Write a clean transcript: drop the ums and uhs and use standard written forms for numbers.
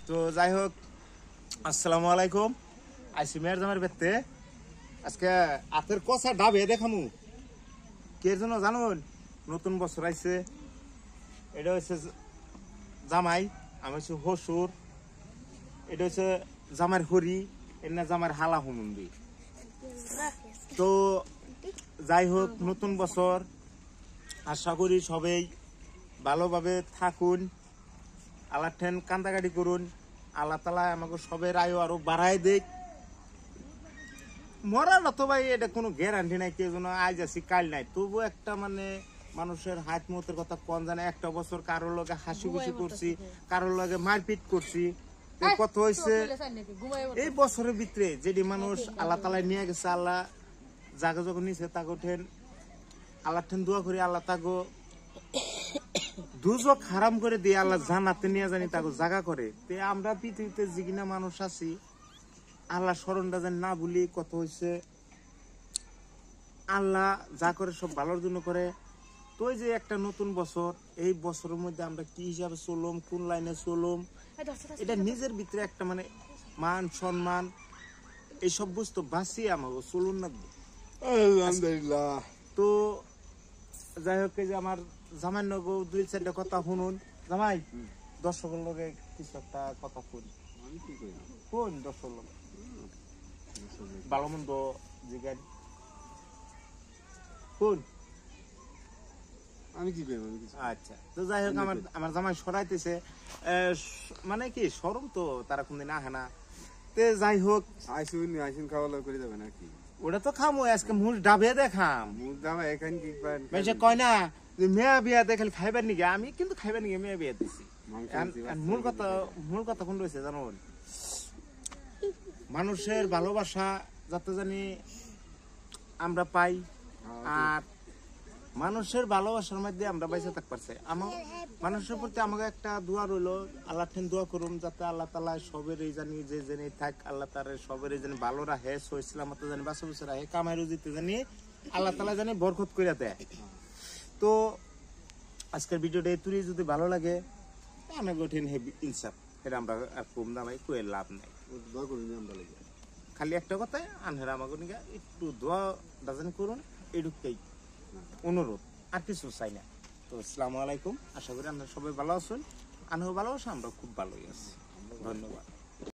তো যাই হোক, আসসালামু আলাইকুম। আইসি মেয়ের জামার বেতে আজকে আতের কষা ডাবে দেখামু কে জন্য জানুন। নতুন বছর আইছে, এটা হচ্ছে জামাই, আমি হচ্ছে হসুর, এটা হচ্ছে জামার হরি, এর না জামার হালা হুমুন্দি। তো যাই হোক, নতুন বছর আশা করি সবাই ভালোভাবে থাকুন, আল্লাহ ঠেন কান্দাকাটি করুন, আল্লাহ তালা আমাকে সবের আয়ু আরো বাড়াই দেখ। মরার তো ভাই এটা কোনো গ্যারান্টি নাই, কেউ যেন আজ আছি কাল নাই, তবু একটা মানে মানুষের হাত মতের কথা কোন জানে। একটা বছর কারোর লগে হাসি খুশি করছি, কারোর লগে মারপিট করছি, কত হয়েছে এই বছরের ভিতরে যেটি মানুষ আল্লাহ তালায় নিয়ে গেছে। আল্লাহ জাগা যখন নিছে তাকে ঠেন আল্লাহ ঠেন দোয়া করি, আল্লাহ তাগো দুজক হারাম করে দিয়ে আল্লাহ জানাতে নিয়ে জানি তাকে জাগা করে। তে আমরা পৃথিবীতে যে কিনা মানুষ আছি, আল্লাহ স্মরণটা যেন না ভুলি। কত হয়েছে আল্লাহ যা করে সব ভালোর জন্য করে। তো যে একটা নতুন বছর, এই বছরের মধ্যে আমরা কি হিসাবে চললাম, কোন লাইনে চললাম, এটা নিজের ভিতরে একটা মানে মান সম্মান এইসব বুঝতো বাঁচিয়ে আমাকে চলুন না। আলহামদুলিল্লাহ। তো যাই হোক, যে আমার জামাই নগো দুই চারটা কথা শুনুন। জামাই দর্শকের লগে কিছু একটা কথা শুন, কোন দর্শক লোক ভালো মন্দ জিজ্ঞান কোন। আমি কি করবো? আচ্ছা, তো যাই হোক, আমার জামাই সরাইতেছে, মানে কি সরম তো তারা কোনদিন আহে না। তে যাই হোক, আইসুন খাওয়া দাওয়া করে যাবে নাকি? ওটা তো খামো আজকে, মুখ ডাবে দেখাম। মুখ দাবা এখান কি কয় না যে মেয়া বিয়া দেখে খাইবার নিগে, আমি কিন্তু খাইবার নিগে মেয়া বিয়া দিছি। মূল কথা কোন রয়েছে জানো, মানুষের ভালোবাসা যাতে জানি আমরা পাই, আর মানুষের ভালোবাসার মধ্যে আমরা বাইসে থাকতে পারছি। মানুষের প্রতি আমাকে একটা দোয়া রইলো, আল্লাহ ঠেন দোয়া করুন যাতে আল্লাহ তালা সবের এই জানি যে জেনে থাক, আল্লাহ তালা সবের এই জানি ভালো রাখে, সইসলামত জানি বাসা বসে রাখে, কামাই রুজিতে জানি আল্লাহ তালা জানি বরকত করে দেয়। তো আজকের ভিডিওটা তুই যদি ভালো লাগে, অনেক কঠিন হেভি ইনসাফ, এটা আমরা কম দামাই কুয়ের লাভ নাই। দোয়া করুন আমরা লাগে, খালি একটা কথাই আনহেরা আমাকে নিয়ে একটু দোয়া দাজানি করুন, এটুকুই অনুরোধ, আর কিছু চাই না। তো আসসালামু আলাইকুম, আশা করি আপনারা সবাই ভালো আছেন, আনহেও ভালো আছে, আমরা খুব ভালোই আছি। ধন্যবাদ।